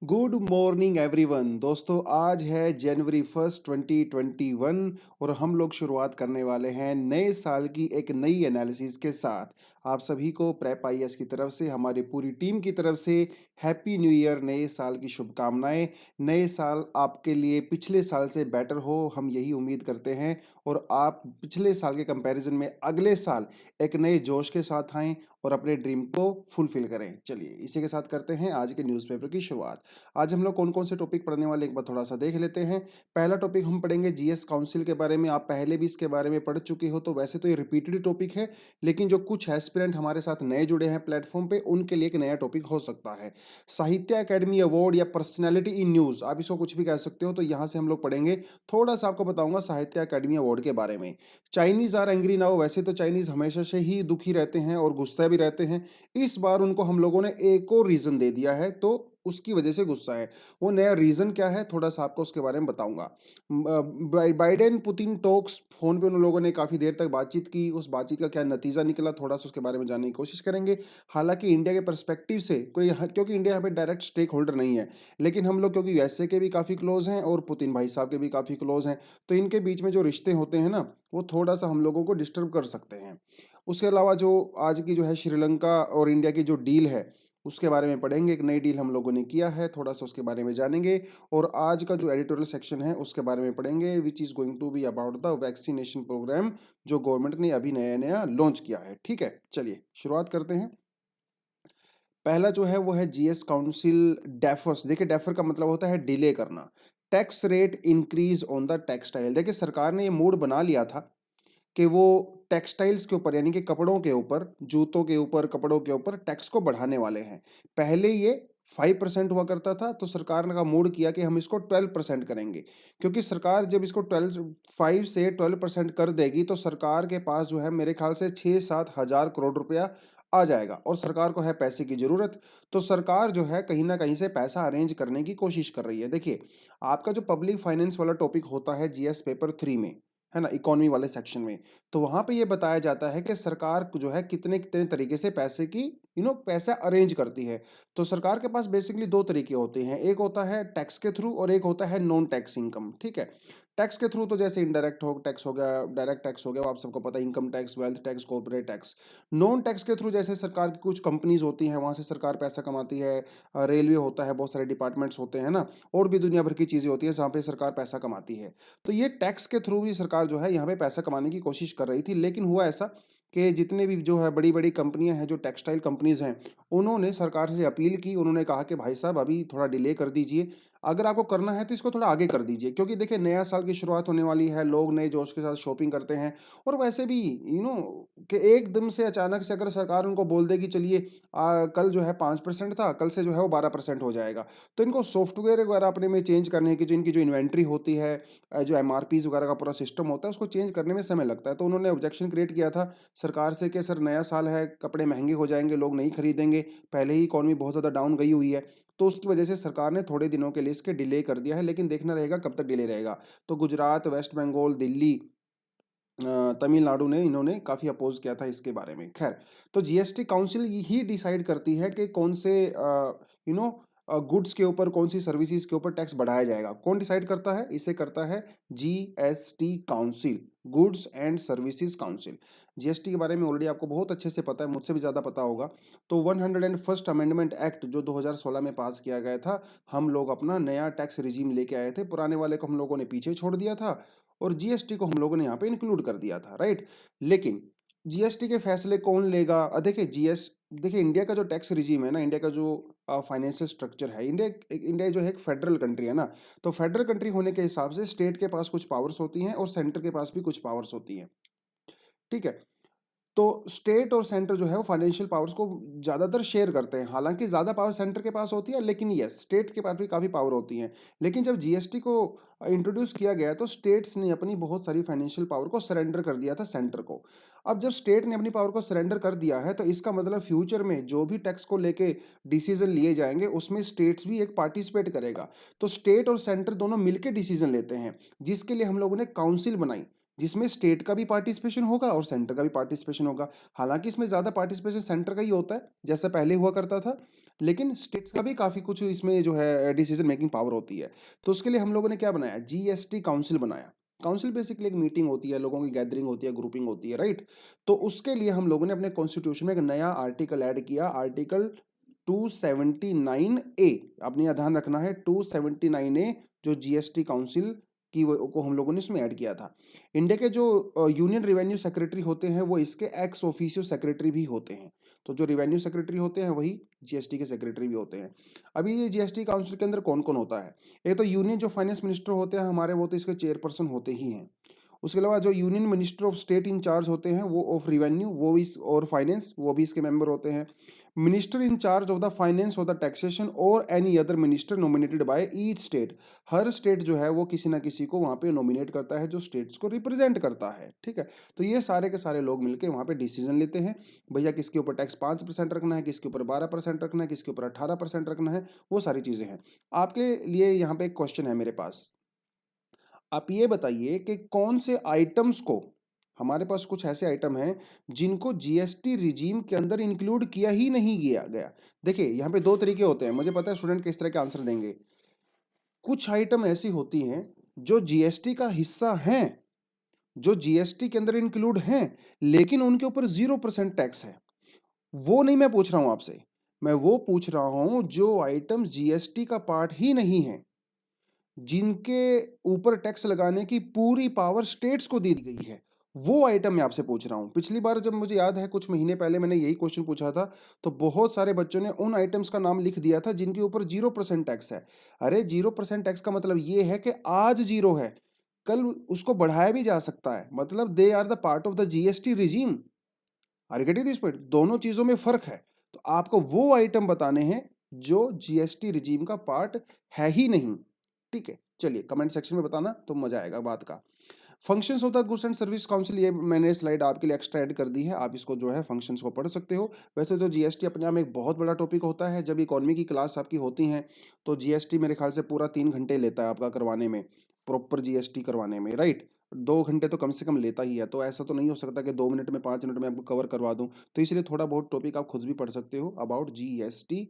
Good morning everyone. दोस्तों आज है जनवरी 1 2021 और हम लोग शुरुआत करने वाले हैं नए साल की एक नई एनालिसिस के साथ। आप सभी को प्रेप आईएएस की तरफ से, हमारी पूरी टीम की तरफ से हैप्पी न्यू ईयर, नए साल की शुभकामनाएं। नए साल आपके लिए पिछले साल से बेटर हो, हम यही उम्मीद करते हैं और आप पिछले साल के कंपैरिजन में अगले साल एक नए जोश के साथ आएं और अपने ड्रीम को फुलफिल करें। चलिए इसी के साथ करते हैं आज के न्यूज़पेपर की शुरुआत। आज हम लोग कौन कौन से टॉपिक पढ़ने वाले एक बार थोड़ा सा देख लेते हैं। पहला टॉपिक हम पढ़ेंगे जीएस काउंसिल के बारे में। आप पहले भी इसके बारे में पढ़ चुके हो, तो वैसे तो ये रिपीटेड टॉपिक है, लेकिन जो कुछ एस्पिरेंट हमारे साथ नए जुड़े हैं प्लेटफॉर्म पे, उनके लिए एक नया टॉपिक हो सकता है। साहित्य अकेडमी अवार्ड या पर्सनैलिटी इन न्यूज़, आप इसको कुछ भी कह सकते हो, तो यहाँ से हम लोग पढ़ेंगे। थोड़ा सा आपको बताऊंगा साहित्य अकेडमी अवार्ड के बारे में। चाइनीज आर एंग्री नाउ, वैसे तो चाइनीज हमेशा से ही दुखी रहते हैं और गुस्सा भी रहते हैं। इस बार उनको हम लोगों ने एक और रीजन दे दिया है, तो उसकी वजह से गुस्सा है। वो नया रीजन क्या है, थोड़ा सा आपको उसके बारे में बताऊंगा। बाइडेन पुतिन टॉक्स, फोन पे उन लोगों ने काफी देर तक बातचीत की, उस बातचीत का क्या नतीजा निकला, थोड़ा सा उसके बारे में जानने की कोशिश करेंगे। हालांकि इंडिया के पर्सपेक्टिव से कोई, क्योंकि इंडिया यहाँ पे डायरेक्ट स्टेक होल्डर नहीं है, लेकिन हम लोग क्योंकि यूएसए के भी काफी क्लोज हैं और पुतिन भाई साहब के भी काफी क्लोज हैं, तो इनके बीच में जो रिश्ते होते हैं ना, वो थोड़ा सा हम लोगों को डिस्टर्ब कर सकते हैं। उसके अलावा जो आज की जो है श्रीलंका और इंडिया की जो डील है, उसके बारे में पढ़ेंगे। एक नई डील हम लोगों ने किया है, थोड़ा सा उसके बारे में जानेंगे। और आज का जो एडिटोरियल सेक्शन है उसके बारे में पढ़ेंगे, which is going to be about the vaccination program, जो गवर्नमेंट ने अभी नया नया लॉन्च किया है। ठीक है, चलिए शुरुआत करते हैं। पहला जो है वो है जीएस काउंसिल डेफर्स। देखिए, डेफर का मतलब होता है डिले करना। Tax rate increase on the textile. देखिए, सरकार ने ये मूड बना लिया था कि वो टेक्सटाइल्स के ऊपर, यानी कि कपड़ों के ऊपर, जूतों के ऊपर, कपड़ों के ऊपर टैक्स को बढ़ाने वाले हैं। पहले ये 5% हुआ करता था, तो सरकार ने का मूड किया कि हम इसको 12% करेंगे। क्योंकि सरकार जब इसको 5 से 12% कर देगी, तो सरकार के पास जो है मेरे ख्याल से 6-7 हज़ार करोड़ रुपया आ जाएगा, और सरकार को है पैसे की जरूरत। तो सरकार जो है कहीं ना कहीं से पैसा अरेंज करने की कोशिश कर रही है। देखिए, आपका जो पब्लिक फाइनेंस वाला टॉपिक होता है जीएस पेपर 3 में, है ना, इकोनॉमी वाले सेक्शन में, तो वहां पे ये बताया जाता है कि सरकार जो है कितने कितने तरीके से पैसे की पैसा अरेंज करती है। तो सरकार के पास बेसिकली दो तरीके होते हैं, एक होता है टैक्स के थ्रू और एक होता है नॉन टैक्स इनकम। ठीक है, टैक्स के थ्रू तो जैसे इनडायरेक्ट हो टैक्स हो गया, डायरेक्ट टैक्स हो गया, वो आप सबको पता है, income tax, wealth tax, corporate tax. Non tax के थ्रू जैसे सरकार की कुछ कंपनीज होती हैं, वहां से सरकार पैसा कमाती है। रेलवे होता है, बहुत सारे डिपार्टमेंट्स होते हैं ना, और भी दुनिया भर की चीजें होती हैं जहाँ पे सरकार पैसा कमाती है। तो ये टैक्स के थ्रू भी सरकार जो है यहाँ पे पैसा कमाने की कोशिश कर रही थी, लेकिन हुआ ऐसा कि जितने भी जो है बड़ी बड़ी कंपनियां हैं, जो टेक्सटाइल कंपनीज हैं, उन्होंने सरकार से अपील की। उन्होंने कहा कि भाई साहब अभी थोड़ा डिले कर दीजिए, अगर आपको करना है तो इसको थोड़ा आगे कर दीजिए, क्योंकि देखिए नया साल की शुरुआत होने वाली है, लोग नए जोश के साथ शॉपिंग करते हैं। और वैसे भी यू नो कि एकदम से अचानक से अगर सरकार उनको बोल देगी चलिए कल जो है 5% था, कल से जो है वो 12% हो जाएगा, तो इनको सॉफ्टवेयर वगैरह अपने में चेंज करने की, जो इनकी जो इन्वेंट्री होती है, जो एमआरपीज वगैरह का पूरा सिस्टम होता है, उसको चेंज करने में समय लगता है। तो उन्होंने ऑब्जेक्शन क्रिएट किया था सरकार से कि सर नया साल है, कपड़े महंगे हो जाएंगे, लोग नहीं खरीदेंगे, पहले ही इकॉनमी बहुत ज़्यादा डाउन गई हुई है। तो उसकी वजह से सरकार ने थोड़े दिनों के लिए इसके डिले कर दिया है, लेकिन देखना रहेगा कब तक डिले रहेगा। तो गुजरात, वेस्ट बंगाल, दिल्ली, तमिलनाडु ने, इन्होंने काफ़ी अपोज किया था इसके बारे में। खैर, तो जीएसटी काउंसिल ही डिसाइड करती है कि कौन से यू नो गुड्स के ऊपर, कौन सी सर्विसेज के ऊपर टैक्स बढ़ाया जाएगा। कौन डिसाइड करता है, इसे करता है GST council, goods and services council. GST के बारे में ऑलरेडी आपको बहुत अच्छे से पता है, मुझसे भी ज़्यादा पता होगा। तो 101st अमेंडमेंट एक्ट जो 2016 में पास किया गया था, हम लोग अपना नया टैक्स रिजीम लेके आए थे, पुराने वाले को हम लोगों ने पीछे छोड़ दिया था और जीएसटी को हम लोगों ने यहाँ पे इंक्लूड कर दिया था, राइट। लेकिन जीएसटी के फैसले कौन लेगा? देखिए इंडिया का जो टैक्स रिजीम है ना, इंडिया का जो फाइनेंशियल स्ट्रक्चर है, इंडिया जो है एक फेडरल कंट्री है ना, तो फेडरल कंट्री होने के हिसाब से स्टेट के पास कुछ पावर्स होती हैं और सेंटर के पास भी कुछ पावर्स होती हैं। ठीक है, तो स्टेट और सेंटर जो है वो फाइनेंशियल पावर्स को ज़्यादातर शेयर करते हैं। हालांकि ज़्यादा पावर सेंटर के पास होती है, लेकिन यस, स्टेट के पास भी काफ़ी पावर होती है। लेकिन जब जीएसटी को इंट्रोड्यूस किया गया, तो स्टेट्स ने अपनी बहुत सारी फाइनेंशियल पावर को सरेंडर कर दिया था सेंटर को। अब जब स्टेट ने अपनी पावर को सरेंडर कर दिया है, तो इसका मतलब फ्यूचर में जो भी टैक्स को लेके डिसीजन लिए जाएंगे, उसमें स्टेट्स भी एक पार्टिसिपेट करेगा। तो स्टेट और सेंटर दोनों मिलकर डिसीजन लेते हैं, जिसके लिए हम लोगों ने काउंसिल बनाई, जिसमें स्टेट का भी पार्टिसिपेशन होगा और सेंटर का भी पार्टिसिपेशन होगा। हालांकि इसमें ज़्यादा पार्टिसिपेशन सेंटर का ही होता है, जैसा पहले हुआ करता था, लेकिन स्टेट्स का भी काफ़ी कुछ इसमें जो है डिसीजन मेकिंग पावर होती है। तो उसके लिए हम लोगों ने क्या बनाया, जीएसटी काउंसिल बनाया। काउंसिल बेसिकली एक मीटिंग होती है, लोगों की गैदरिंग होती है, ग्रुपिंग होती है, राइट। तो उसके लिए हम लोगों ने अपने कॉन्स्टिट्यूशन में एक नया आर्टिकल ऐड किया, आर्टिकल 279A। आपने यह ध्यान रखना है, 279A जो जीएसटी काउंसिल की को हम लोगों ने इसमें ऐड किया था। इंडिया के जो यूनियन रेवेन्यू सेक्रेटरी होते हैं वो इसके एक्स ऑफिशियो सेक्रेटरी भी होते हैं। तो जो रेवेन्यू सेक्रेटरी होते हैं वही जीएसटी के सेक्रेटरी भी होते हैं। अभी ये जीएसटी काउंसिल के अंदर कौन कौन होता है, एक तो यूनियन जो फाइनेंस मिनिस्टर होते हैं हमारे, वो तो इसके चेयरपर्सन होते ही हैं। उसके अलावा जो union minister of state in charge होते हैं वो ऑफ रिवेन्यू, वो भी और फाइनेंस, वो भी इसके मेंबर होते हैं। Minister in charge of the finance और द टैक्सेशन और any other minister nominated by each state. Her state जो है वो किसी ना किसी को वहाँ पे नॉमिनेट करता है जो स्टेट्स को रिप्रेजेंट करता है, ठीक है। तो ये सारे के सारे लोग मिलकर वहाँ पे डिसीजन लेते हैं, भैया किसके ऊपर टैक्स 5% रखना है, किसके ऊपर 12% रखना है, किसके ऊपर 18% रखना है, वो सारी चीज़ें हैं। आपके लिए यहाँ पे एक क्वेश्चन है मेरे पास, आप ये बताइए कि कौन से आइटम्स को, हमारे पास कुछ ऐसे आइटम हैं जिनको जीएसटी रिजीम के अंदर इंक्लूड किया ही नहीं गया गया। देखिए यहाँ पे दो तरीके होते हैं, मुझे पता है स्टूडेंट किस तरह के आंसर देंगे। कुछ आइटम ऐसी होती हैं जो जीएसटी का हिस्सा हैं, जो जीएसटी के अंदर इंक्लूड हैं, लेकिन उनके ऊपर 0% टैक्स है। वो नहीं मैं पूछ रहा हूं आपसे, मैं वो पूछ रहा हूं जो आइटम जीएसटी का पार्ट ही नहीं है, जिनके ऊपर टैक्स लगाने की पूरी पावर स्टेट्स को दी गई है, वो आइटम मैं आपसे पूछ रहा हूं। पिछली बार जब मुझे याद है कुछ महीने पहले मैंने यही क्वेश्चन पूछा था, तो बहुत सारे बच्चों ने उन आइटम्स का नाम लिख दिया था जिनके ऊपर 0% टैक्स है। अरे 0% टैक्स का मतलब ये है कि आज जीरो है, कल उसको बढ़ाया भी जा सकता है, मतलब they are the part of the GST regime. Are you getting this point? दोनों चीजों में फर्क है। तो आपको वो आइटम बताने हैं जो जीएसटी रिजीम का पार्ट है ही नहीं, ठीक है। चलिए कमेंट सेक्शन में बताना तो मजा आएगा बात का। Functions of the goods and service council, ये मैंने स्लाइड आपके लिए एक्स्ट्रा ऐड कर दी है, आप इसको जो है फंक्शंस को पढ़ सकते हो। वैसे तो जीएसटी अपने आप में एक बहुत बड़ा टॉपिक होता है, जब इकोनॉमी की क्लास आपकी होती है तो जीएसटी मेरे ख्याल से पूरा 3 घंटे लेता है आपका करवाने में, प्रॉपर जीएसटी करवाने में, राइट। 2 घंटे तो कम से कम लेता ही है, तो ऐसा तो नहीं हो सकता कि 2 मिनट में 5 मिनट में आपको कवर करवा दूं। तो इसलिए थोड़ा बहुत टॉपिक आप खुद भी पढ़ सकते हो अबाउट जीएसटी,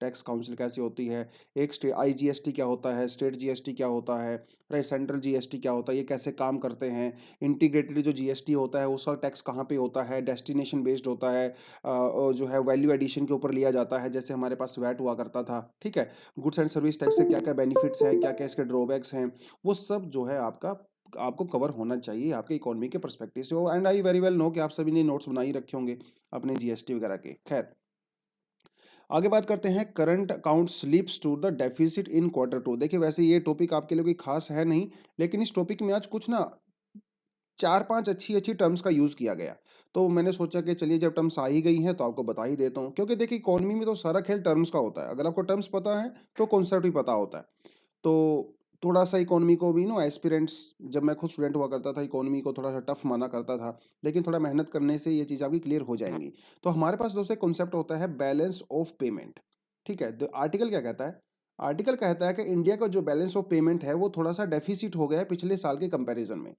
टैक्स काउंसिल कैसी होती है, एक स्टेट आईजीएसटी क्या होता है, स्टेट जीएसटी क्या होता है, राइट, सेंट्रल जीएसटी क्या होता है, ये कैसे काम करते हैं, इंटीग्रेटेड जो जीएसटी होता है उसका टैक्स कहाँ पे होता है, डेस्टिनेशन बेस्ड होता है, और जो है वैल्यू एडिशन के ऊपर लिया जाता है, जैसे हमारे पास वैट हुआ करता था, ठीक है। गुड्स एंड सर्विस टैक्स से क्या क्या बेनिफिट्स हैं, क्या क्या इसके ड्रॉबैक्स हैं, वो सब जो है आपको कवर होना चाहिए आपके इकोनॉमी के पर्सपेक्टिव से। And I very well know कि आप सभी ने नोट्स बनाई रखे होंगे अपने जीएसटी वगैरह के। खैर आगे बात करते हैं, current account slips to the deficit in Q2। देखिए वैसे ये टॉपिक आपके लिए कोई खास है नहीं, लेकिन इस टॉपिक में आज कुछ ना 4-5 अच्छी अच्छी टर्म्स का यूज किया गया, तो मैंने सोचा कि चलिए जब टर्म्स आ ही गई हैं तो आपको बता ही देता हूँ। क्योंकि देखिए इकोनॉमी में तो सारा खेल टर्म्स का होता है, अगर आपको टर्म्स पता है तो कॉन्सेप्ट भी पता होता है। तो थोड़ा सा इकोनॉमी को भी नो एस्पिरेंट्स, जब मैं खुद स्टूडेंट हुआ करता था इकोनॉमी को थोड़ा सा टफ माना करता था, लेकिन थोड़ा मेहनत करने से ये चीज़ आपकी क्लियर हो जाएंगी। तो हमारे पास दोस्तों कॉन्सेप्ट होता है बैलेंस ऑफ पेमेंट, ठीक है। तो आर्टिकल क्या कहता है, आर्टिकल कहता है कि इंडिया का जो बैलेंस ऑफ पेमेंट है वो थोड़ा सा डेफिसिट हो गया है पिछले साल के कंपैरिजन में।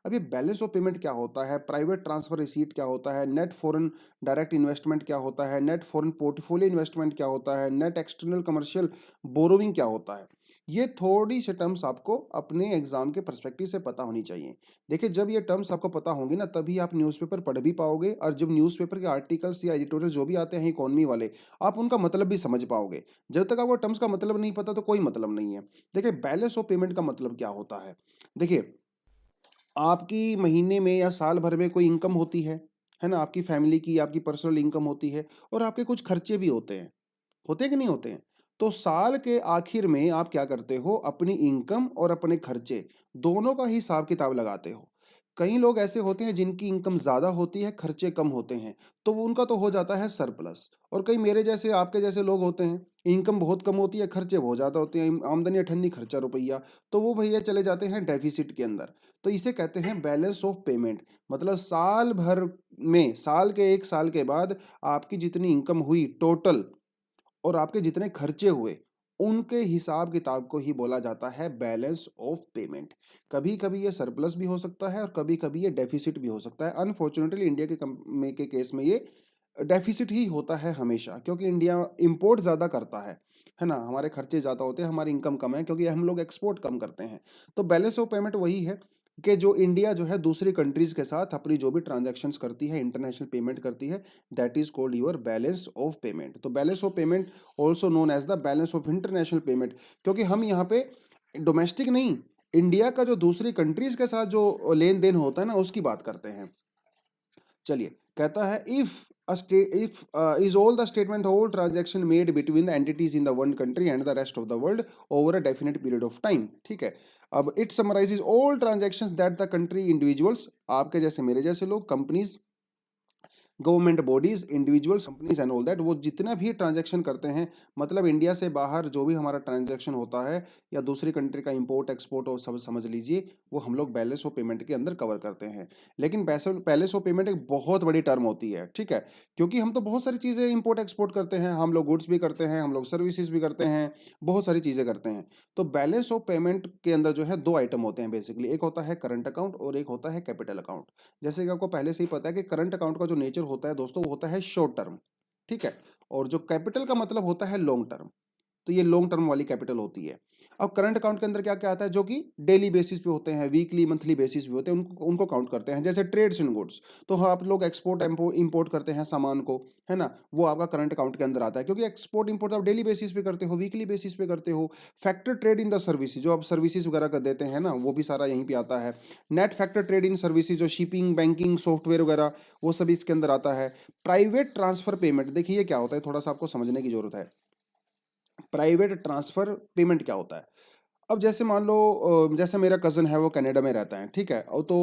अब ये बैलेंस ऑफ पेमेंट क्या होता है, प्राइवेट ट्रांसफर रिसीट क्या होता है, नेट फॉरेन डायरेक्ट इन्वेस्टमेंट क्या होता है, नेट फॉरेन पोर्टफोलियो इन्वेस्टमेंट क्या होता है, नेट एक्सटर्नल कमर्शियल बोरोविंग क्या होता है, ये थोड़ी सी टर्म्स आपको अपने एग्जाम के पर्सपेक्टिव से पता होनी चाहिए। देखिए जब ये टर्म्स आपको पता होंगी ना तभी आप न्यूज़पेपर पढ़ भी पाओगे, और जब न्यूज़पेपर के आर्टिकल्स या एडिटोरियल जो भी आते हैं इकोनॉमी वाले, आप उनका मतलब भी समझ पाओगे। जब तक आपको टर्म्स का मतलब नहीं पता तो कोई मतलब नहीं है। देखिए बैलेंस ऑफ पेमेंट का मतलब क्या होता है, देखिए आपकी महीने में या साल भर में कोई इनकम होती है ना, आपकी फैमिली की आपकी पर्सनल इनकम होती है, और आपके कुछ खर्चे भी होते हैं कि नहीं होते हैं। तो साल के आखिर में आप क्या करते हो, अपनी इनकम और अपने खर्चे दोनों का हिसाब किताब लगाते हो। कई लोग ऐसे होते हैं जिनकी इनकम ज्यादा होती है, खर्चे कम होते हैं, तो वो उनका तो हो जाता है सरप्लस। और कई मेरे जैसे आपके जैसे लोग होते हैं, इनकम बहुत कम होती है, खर्चे बहुत ज्यादा होते हैं, आमदनी अठन्नी खर्चा रुपया, तो वो भैया चले जाते हैं डेफिसिट के अंदर। तो इसे कहते हैं बैलेंस ऑफ पेमेंट। मतलब साल भर में, साल के एक साल के बाद आपकी जितनी इनकम हुई टोटल और आपके जितने खर्चे हुए, उनके हिसाब किताब को ही बोला जाता है बैलेंस ऑफ पेमेंट। कभी कभी ये सरप्लस भी हो सकता है और कभी कभी ये डेफिसिट भी हो सकता है। अनफॉर्चुनेटली इंडिया के केस में ये डेफिसिट ही होता है हमेशा, क्योंकि इंडिया इंपोर्ट ज़्यादा करता है ना, हमारे खर्चे ज़्यादा होते हैं, हमारी इनकम कम है क्योंकि हम लोग एक्सपोर्ट कम करते हैं। तो बैलेंस ऑफ पेमेंट वही है कि जो इंडिया जो है दूसरी कंट्रीज़ के साथ अपनी जो भी ट्रांजैक्शंस करती है, इंटरनेशनल पेमेंट करती है, that is called your balance of payment. तो balance of payment also known as the balance of international payment, क्योंकि हम यहाँ पे डोमेस्टिक नहीं, इंडिया का जो दूसरी कंट्रीज़ के साथ जो लेन देन होता है ना, उसकी बात करते हैं। चलिए, कहता है if is all the statement all transaction made between the entities in the one country and the rest of the world over a definite period of time. ठीक है, अब it summarises all transactions that the country individuals, आपके जैसे मेरे जैसे लोग, companies, government bodies, individuals, companies and all that, वो जितना भी ट्रांजैक्शन करते हैं, मतलब इंडिया से बाहर जो भी हमारा ट्रांजैक्शन होता है या दूसरी कंट्री का इंपोर्ट एक्सपोर्ट और सब समझ लीजिए, वो हम लोग बैलेंस ऑफ पेमेंट के अंदर कवर करते हैं। लेकिन बैलेंस ऑफ पेमेंट एक बहुत बड़ी टर्म होती है, ठीक है, क्योंकि हम तो बहुत सारी चीज़ें इंपोर्ट एक्सपोर्ट करते हैं, हम लोग गुड्स भी करते हैं, हम लोग सर्विसेज भी करते हैं, बहुत सारी चीज़ें करते हैं। तो बैलेंस ऑफ पेमेंट के अंदर जो है दो आइटम होते हैं बेसिकली, एक होता है करंट अकाउंट और एक होता है कैपिटल अकाउंट। जैसे कि आपको पहले से ही पता है कि करंट अकाउंट का जो नेचर होता है दोस्तों, वो होता है शॉर्ट टर्म, ठीक है, और जो कैपिटल का मतलब होता है लॉन्ग टर्म। तो ये लॉन्ग टर्म वाली कैपिटल होती है। अब करंट अकाउंट के अंदर क्या क्या आता है, जो कि डेली बेसिस पे होते हैं, वीकली मंथली बेसिस पे होते हैं, उनको उनको काउंट करते हैं। जैसे ट्रेड्स इन गुड्स, तो हाँ, आप लोग एक्सपोर्ट इंपोर्ट करते हैं सामान को, है ना, वो आपका करंट अकाउंट के अंदर आता है, क्योंकि एक्सपोर्ट इंपोर्ट आप डेली बेसिस पे करते हो, वीकली बेसिस पे करते हो। Factor trade in the services, जो आप सर्विसेज वगैरह कर देते हैं ना, वो भी सारा यहीं पे आता है। Net factor trade in services, जो शिपिंग, बैंकिंग, सॉफ्टवेयर वगैरह, वो सब इसके अंदर आता है। प्राइवेट ट्रांसफर पेमेंट, देखिए ये क्या होता है, थोड़ा सा आपको समझने की जरूरत है। प्राइवेट ट्रांसफर पेमेंट क्या होता है? अब जैसे मान लो जैसे मेरा कज़न है, वो कनाडा में रहता है, ठीक है, और तो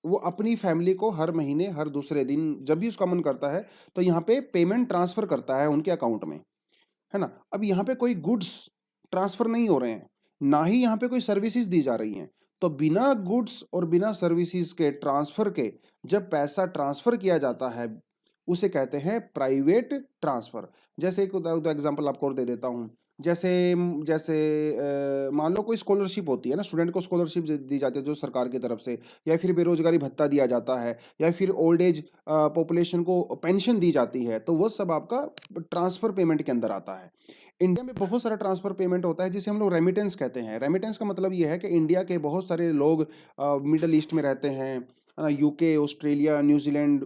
वो अपनी फैमिली को हर महीने हर दूसरे दिन जब भी उसका मन करता है, तो यहाँ पे पेमेंट ट्रांसफ़र करता है उनके अकाउंट में, है ना। अब यहाँ पे कोई गुड्स ट्रांसफ़र नहीं हो रहे हैं, ना ही यहाँ पे कोई सर्विसेज दी जा रही हैं। तो बिना गुड्स और बिना सर्विसेज के ट्रांसफ़र के जब पैसा ट्रांसफ़र किया जाता है, उसे कहते हैं प्राइवेट ट्रांसफ़र। जैसे एक एग्जांपल आपको और दे देता हूँ। जैसे जैसे मान लो कोई स्कॉलरशिप होती है ना, स्टूडेंट को स्कॉलरशिप दी जाती है जो सरकार की तरफ से, या फिर बेरोजगारी भत्ता दिया जाता है, या फिर ओल्ड एज पॉपुलेशन को पेंशन दी जाती है, तो वो सब आपका ट्रांसफ़र पेमेंट के अंदर आता है। इंडिया में बहुत सारा ट्रांसफ़र पेमेंट होता है जिसे हम लोग रेमिटेंस कहते हैं। रेमिटेंस का मतलब ये है कि इंडिया के बहुत सारे लोग मिडल ईस्ट में रहते हैं, है ना, यूके, ऑस्ट्रेलिया, न्यूजीलैंड,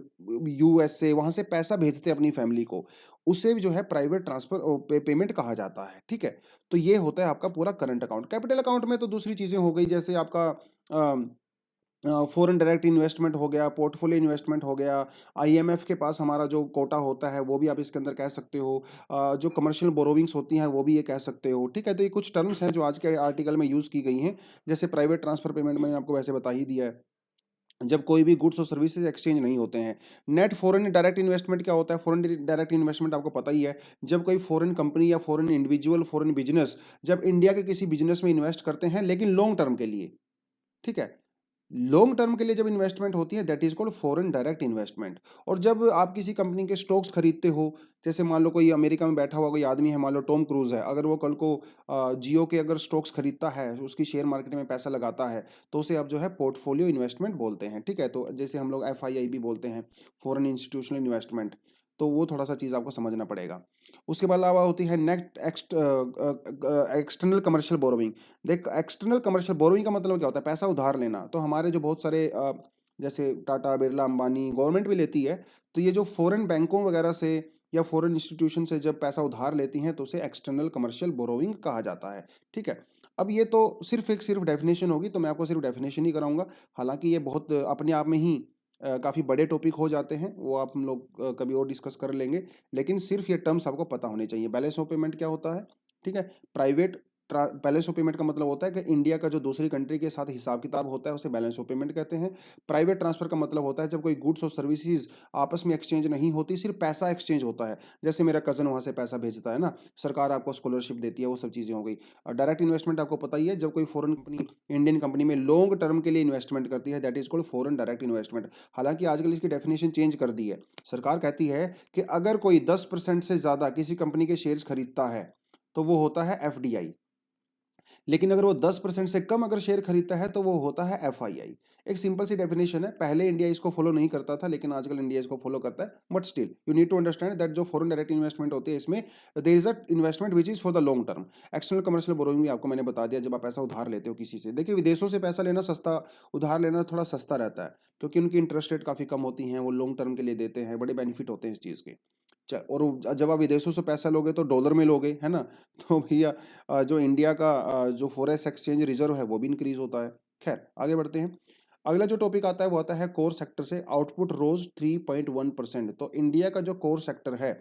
यूएसए, वहाँ से पैसा भेजते हैं अपनी फैमिली को, उसे भी जो है प्राइवेट ट्रांसफर पेमेंट कहा जाता है, ठीक है। तो ये होता है आपका पूरा करंट अकाउंट। कैपिटल अकाउंट में तो दूसरी चीज़ें हो गई, जैसे आपका फॉरेन डायरेक्ट इन्वेस्टमेंट हो गया, पोर्टफोलियो इन्वेस्टमेंट हो गया, आईएमएफ के पास हमारा जो कोटा होता है वो भी आप इसके अंदर कह सकते हो, जो कमर्शियल बोरोविंग्स होती हैं वो भी ये कह सकते हो, ठीक है। तो ये कुछ टर्म्स हैं जो आज के आर्टिकल में यूज़ की गई हैं। जैसे प्राइवेट ट्रांसफर पेमेंट मैंने आपको वैसे बता ही दिया है, जब कोई भी गुड्स और सर्विसेज एक्सचेंज नहीं होते हैं। नेट फॉरेन डायरेक्ट इन्वेस्टमेंट क्या होता है? फॉरेन डायरेक्ट इन्वेस्टमेंट आपको पता ही है, जब कोई फॉरेन कंपनी या फॉरेन इंडिविजुअल, फॉरेन बिजनेस जब इंडिया के किसी बिजनेस में इन्वेस्ट करते हैं, लेकिन लॉन्ग टर्म के लिए, ठीक है, लॉन्ग टर्म के लिए जब इन्वेस्टमेंट होती है, that is called foreign direct investment. और जब आप किसी कंपनी के स्टॉक्स खरीदते हो, जैसे मान लो कोई अमेरिका में बैठा हुआ कोई आदमी है, मान लो टॉम क्रूज है, अगर वो कल को जियो के अगर स्टॉक्स खरीदता है, उसकी शेयर मार्केट में पैसा लगाता है, तो उसे अब जो है पोर्टफोलियो इन्वेस्टमेंट बोलते हैं, ठीक है। तो जैसे हम लोग FII भी बोलते हैं, फॉरेन इंस्टीट्यूशनल इन्वेस्टमेंट। तो वो थोड़ा सा चीज़ आपको समझना पड़ेगा। उसके बाद अलावा होती है नेक्स्ट एक्सटर्नल कमर्शियल बोरोइंग। देख, एक्सटर्नल कमर्शियल बोरोइंग का मतलब क्या होता है? पैसा उधार लेना। तो हमारे जो बहुत सारे जैसे टाटा, बिरला, अंबानी, गवर्नमेंट भी लेती है, तो ये जो फॉरेन बैंकों वगैरह से या फॉरेन इंस्टीट्यूशन से जब पैसा उधार लेती हैं, तो उसे एक्सटर्नल कमर्शियल बोरोइंग कहा जाता है, ठीक है। अब ये तो सिर्फ डेफिनेशन होगी, तो मैं आपको सिर्फ डेफिनेशन ही कराऊंगा। हालांकि ये बहुत अपने आप में ही काफ़ी बड़े टॉपिक हो जाते हैं, वो आप हम लोग कभी और डिस्कस कर लेंगे। लेकिन सिर्फ ये टर्म्स आपको पता होने चाहिए। बैलेंस ऑफ पेमेंट क्या होता है, ठीक है। प्राइवेट बैलेंस ऑफ पेमेंट का मतलब होता है कि इंडिया का जो दूसरी कंट्री के साथ हिसाब किताब होता है, उसे बैलेंस ऑफ पेमेंट कहते हैं। प्राइवेट ट्रांसफर का मतलब होता है जब कोई गुड्स और सर्विसेज आपस में एक्सचेंज नहीं होती, सिर्फ पैसा एक्सचेंज होता है। जैसे मेरा कज़न वहाँ से पैसा भेजता है ना, सरकार आपको स्कॉलरशिप देती है, वो सब चीज़ें हो गई। और डायरेक्ट इन्वेस्टमेंट आपको पता ही है, जब कोई फॉरेन कंपनी इंडियन कंपनी में लॉन्ग टर्म के लिए इन्वेस्टमेंट करती है, that is called foreign direct investment. हालांकि आजकल इसकी डेफिनेशन चेंज कर दी है। सरकार कहती है कि अगर कोई 10% से ज़्यादा किसी कंपनी के शेयर्स खरीदता है, तो वो होता है FDI। लेकिन अगर वो 10% से कम अगर शेयर खरीदता है तो वो होता है एफआईआई। एक सिंपल सी डेफिनेशन है, पहले इंडिया इसको फॉलो नहीं करता था लेकिन आजकल इंडिया इसको फॉलो करता है, but still you need to understand that जो फॉरेन डायरेक्ट इन्वेस्टमेंट होती है इसमें there is a investment which is for the long term. External commercial borrowing भी आपको मैंने बता दिया, जब आप पैसा उधार लेते हो किसी से, देखिए विदेशों से पैसा लेना सस्ता, उधार लेना थोड़ा सस्ता रहता है क्योंकि उनकी इंटरेस्ट रेट काफ़ी कम होती हैं, वो लॉन्ग टर्म के लिए देते हैं, बड़े बेनिफिट होते हैं इस चीज़ के। और जब आप विदेशों से पैसा लोगे तो डॉलर में लोगे, है ना? तो भैया जो इंडिया का जो फॉरेक्स एक्सचेंज रिजर्व है वो भी इंक्रीज होता है। खैर आगे बढ़ते हैं। अगला जो टॉपिक आता है वो आता है कोर सेक्टर से, आउटपुट रोज 3.1%। तो इंडिया का जो कोर सेक्टर है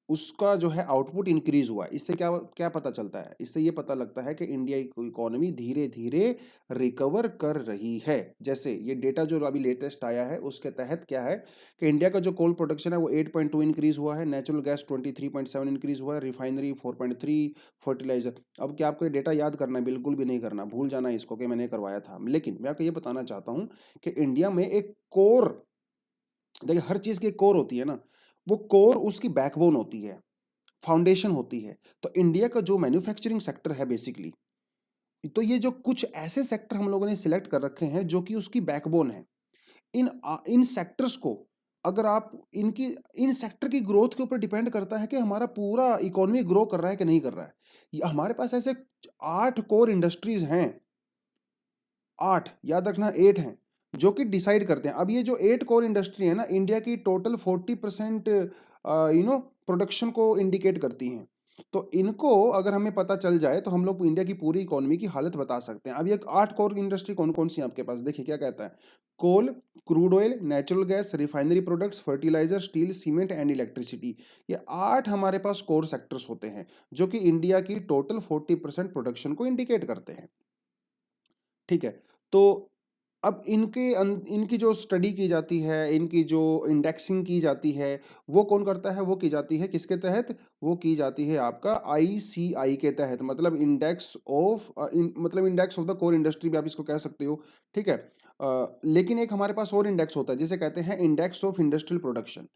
उसका जो है आउटपुट इंक्रीज हुआ। इससे क्या क्या पता चलता है? इससे ये पता लगता है कि इंडिया की इकोनॉमी धीरे धीरे रिकवर कर रही है। जैसे ये डेटा जो अभी लेटेस्ट आया है उसके तहत क्या है कि इंडिया का जो कोल प्रोडक्शन है वो 8.2 इंक्रीज हुआ है, नेचुरल गैस 23.7 इंक्रीज हुआ है, रिफाइनरी 4.3, फर्टिलाइजर। अब क्या आपको ये डेटा याद करना है? बिल्कुल भी नहीं करना, भूल जाना इसको कि मैंने करवाया था। लेकिन मैं आपको ये बताना चाहता हूँ कि इंडिया में एक कोर, देखिए हर चीज की एक कोर होती है ना, वो कोर उसकी बैकबोन होती है, फाउंडेशन होती है। तो इंडिया का जो मैन्युफैक्चरिंग सेक्टर है बेसिकली, तो ये जो कुछ ऐसे सेक्टर हम लोगों ने सिलेक्ट कर रखे हैं जो कि उसकी बैकबोन है। इन सेक्टर्स को अगर आप इनकी इन सेक्टर की ग्रोथ के ऊपर डिपेंड करता है कि हमारा पूरा इकोनॉमी ग्रो कर रहा है कि नहीं कर रहा है। हमारे पास ऐसे 8 कोर इंडस्ट्रीज हैं, 8 याद रखना, 8 हैं जो कि डिसाइड करते हैं। अब ये जो 8 कोर इंडस्ट्री है ना, इंडिया की टोटल 40% प्रोडक्शन को इंडिकेट करती हैं। तो इनको अगर हमें पता चल जाए तो हम लोग इंडिया की पूरी इकोनॉमी की हालत बता सकते हैं। अब ये 8 कोर इंडस्ट्री कौन कौन सी है आपके पास? देखिए क्या कहता है, coal, crude oil, natural gas, refinery products, fertiliser, steel, cement and electricity. ये 8 हमारे पास कोर सेक्टर्स होते हैं जो कि इंडिया की टोटल 40% प्रोडक्शन को इंडिकेट करते हैं। ठीक है, तो अब इनकी जो स्टडी की जाती है, इनकी जो इंडेक्सिंग की जाती है, वो कौन करता है? वो की जाती है किसके तहत? वो की जाती है आपका आईसीआई के तहत, मतलब मतलब index of the core industry भी आप इसको कह सकते हो। ठीक है, लेकिन एक हमारे पास और इंडेक्स होता है जिसे कहते हैं इंडेक्स ऑफ इंडस्ट्रियल प्रोडक्शन।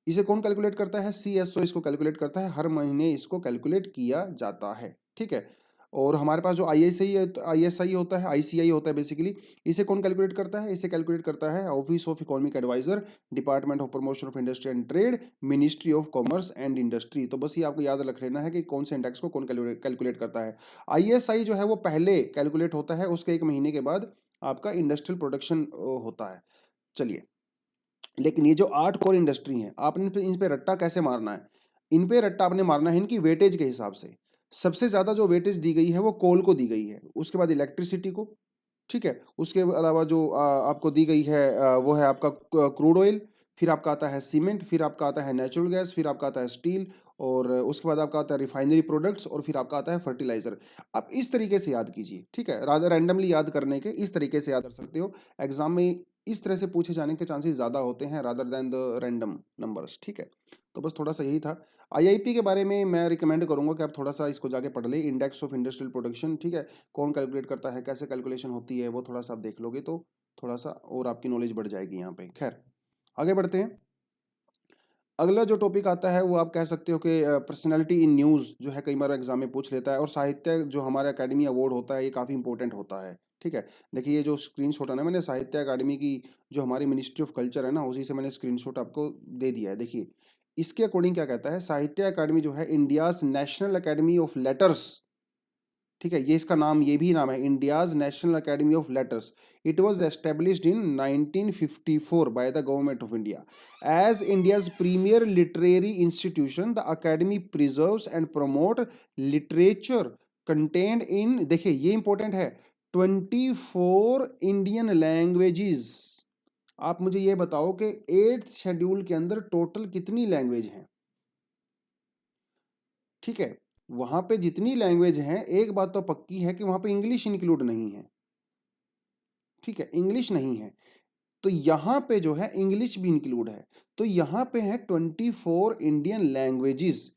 इसे कौन कैलकुलेट करता है? सीएसओ इसको कैलकुलेट करता है, हर महीने इसको कैलकुलेट किया जाता है। ठीक है, और हमारे पास जो आईएसआई होता है, आईसीआई होता है बेसिकली, इसे कौन कैलकुलेट करता है? इसे कैलकुलेट करता है office of economic adviser, department of promotion of industry and trade, ministry of commerce and industry. तो बस ये आपको याद रख लेना है कि कौन से इंडेक्स को कौन कैलकुलेट करता है। आईएसआई जो है वो पहले कैलकुलेट होता है, उसके 1 महीने के बाद आपका इंडस्ट्रियल प्रोडक्शन होता है। चलिए, लेकिन ये जो 8 कोर इंडस्ट्री हैं, आपने इन पे रट्टा कैसे मारना है? इन पे रट्टा आपने मारना है इनकी वेटेज के हिसाब से। सबसे ज्यादा जो वेटेज दी गई है वो कोल को दी गई है, उसके बाद इलेक्ट्रिसिटी को। ठीक है, उसके अलावा जो आपको दी गई है वो है आपका क्रूड ऑयल, फिर आपका आता है सीमेंट, फिर आपका आता है नेचुरल गैस, फिर आपका आता है स्टील, और उसके बाद आपका आता है रिफाइनरी प्रोडक्ट्स, और फिर आपका आता है फर्टिलाइजर। आप इस तरीके से याद कीजिए, ठीक है, रादर रैंडमली याद करने के इस तरीके से याद कर सकते हो। एग्जाम में इस तरह से पूछे जाने के चांसेस ज़्यादा होते हैं rather than the random numbers. ठीक है, तो बस थोड़ा सा यही था। आईआईपी के बारे में मैं रिकमेंड करूंगा कि आप थोड़ा सा इसको जाके पढ़ लें, इंडेक्स ऑफ इंडस्ट्रियल प्रोडक्शन। ठीक है, कौन कैलकुलेट करता है, कैसे कैलकुलेशन होती है, वो थोड़ा सा आप देख लोगे तो थोड़ा सा और आपकी नॉलेज बढ़ जाएगी यहाँ पे। खैर आगे बढ़ते हैं। अगला जो टॉपिक आता है वो आप कह सकते हो कि पर्सनालिटी इन न्यूज़ जो है, कई बार एग्जाम में पूछ लेता है। और साहित्य जो हमारे अकेडमी अवार्ड होता है ये काफ़ी इंपॉर्टेंट होता है। ठीक है, देखिए ये जो स्क्रीनशॉट है ना, मैंने साहित्य अकादमी की जो हमारी मिनिस्ट्री ऑफ कल्चर है ना, उसी से मैंने स्क्रीनशॉट आपको दे दिया है। देखिए इसके अकॉर्डिंग क्या कहता है, साहित्य अकादमी जो है India's national academy of letters. ठीक है, ये इसका नाम, ये भी नाम है, India's national academy of letters. It was established in 1954 by the government of India as India's premier literary institution. The academy preserves and promote literature content in, देखिए ये इंपॉर्टेंट है, 24 इंडियन लैंग्वेजेस। आप मुझे ये बताओ कि 8th शेड्यूल के अंदर टोटल कितनी लैंग्वेज हैं? ठीक है, वहां पे जितनी लैंग्वेज हैं, एक बात तो पक्की है कि वहां पे इंग्लिश इंक्लूड नहीं है। ठीक है, इंग्लिश नहीं है, तो यहां पे जो है इंग्लिश भी इंक्लूड है। तो यहां पे है 24 इंडियन लैंग्वेजेस।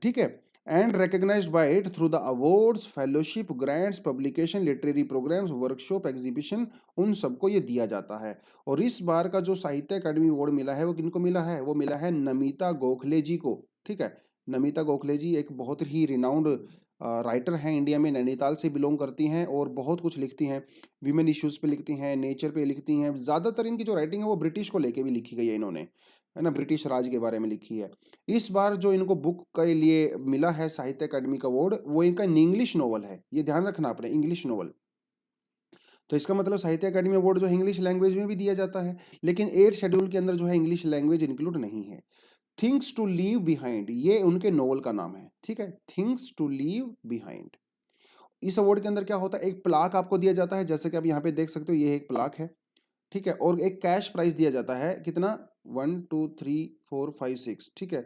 ठीक है, and recognised by it through the awards, fellowship, grants, publication, literary programmes, workshop, exhibition, उन सबको ये दिया जाता है। और इस बार का जो साहित्य अकादमी अवार्ड मिला है वो किनको मिला है? वो मिला है नमिता गोखले जी को। ठीक है, नमिता गोखले जी एक बहुत ही रिनाउंड राइटर हैं इंडिया में, नैनीताल से बिलोंग करती हैं और बहुत कुछ लिखती हैं, वीमेन इश्यूज़ पे लिखती हैं, नेचर पे लिखती हैं। ज़्यादातर इनकी जो राइटिंग है वो ब्रिटिश को लेके भी लिखी गई है इन्होंने, है ना? ब्रिटिश राज के बारे में लिखी है। इस बार जो इनको बुक के लिए मिला है साहित्य अकादमी का अवार्ड, वो इनका इंग्लिश नॉवल है। ये ध्यान रखना आपने, इंग्लिश नॉवल। तो इसका मतलब साहित्य अकादमी अवार्ड जो है इंग्लिश लैंग्वेज में भी दिया जाता है, लेकिन 8 शेड्यूल के अंदर जो है इंग्लिश लैंग्वेज इंक्लूड नहीं है। थिंग्स टू लीव बिहाइंड, ये उनके नॉवल का नाम है, ठीक है? Things to leave behind. इस अवार्ड के अंदर क्या होता है, एक प्लाक आपको दिया जाता है, जैसे कि आप यहाँ पे देख सकते हो, ये एक प्लाक है, ठीक है? और एक कैश प्राइज दिया जाता है, कितना? 1 2 3 4 5 6, ठीक है?